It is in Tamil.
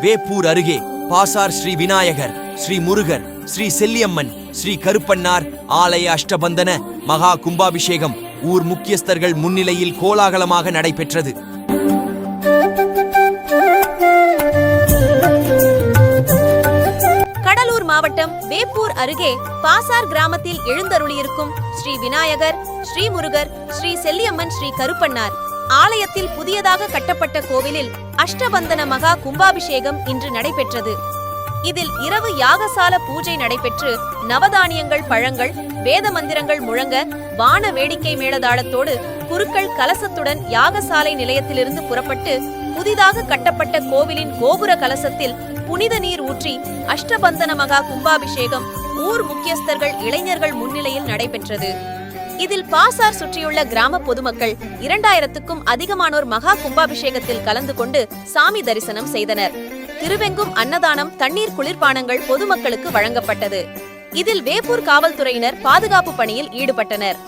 வேப்பூர் அருகே பாசார் ஸ்ரீ விநாயகர், ஸ்ரீ முருகர், ஸ்ரீ செல்லியம்மன், ஸ்ரீ கருப்பண்ணார் ஆலய அஷ்டபந்தன மகா கும்பாபிஷேகம் ஊர் முக்கியஸ்தர்கள் முன்னிலையில் கோலாகலமாக நடைபெற்றது. கடலூர் மாவட்டம் வேப்பூர் அருகே பாசார் கிராமத்தில் எழுந்தருளியிருக்கும் ஸ்ரீ விநாயகர், ஸ்ரீ முருகர், ஸ்ரீ செல்லியம்மன், ஸ்ரீ கருப்பண்ணார் ஆலயத்தில் புதியதாக கட்டப்பட்ட கோவிலில் அஷ்டபந்தன மகா கும்பாபிஷேகம் இன்று நடைபெற்றது. இதில் இரவு யாகசால பூஜை நடைபெற்று நவதானியங்கள், பழங்கள், வேத மந்திரங்கள் முழங்க வான வேடிக்கை மேளதாளத்தோடு குருக்கள் கலசத்துடன் யாகசாலை நிலையத்திலிருந்து புறப்பட்டு புதிதாக கட்டப்பட்ட கோவிலின் கோபுர கலசத்தில் புனித நீர் ஊற்றி அஷ்டபந்தன மகா கும்பாபிஷேகம் ஊர் முக்கியஸ்தர்கள், இளைஞர்கள் முன்னிலையில் நடைபெற்றது. இதில் பாசார் சுற்றியுள்ள கிராம பொதுமக்கள் 2000க்கும் அதிகமானோர் மகா கும்பாபிஷேகத்தில் கலந்து கொண்டு சாமி தரிசனம் செய்தனர். திருவெங்கும் அன்னதானம், தண்ணீர், குளிர்பானங்கள் பொதுமக்களுக்கு வழங்கப்பட்டது. இதில் வேப்பூர் காவல்துறையினர் பாதுகாப்பு பணியில் ஈடுபட்டனர்.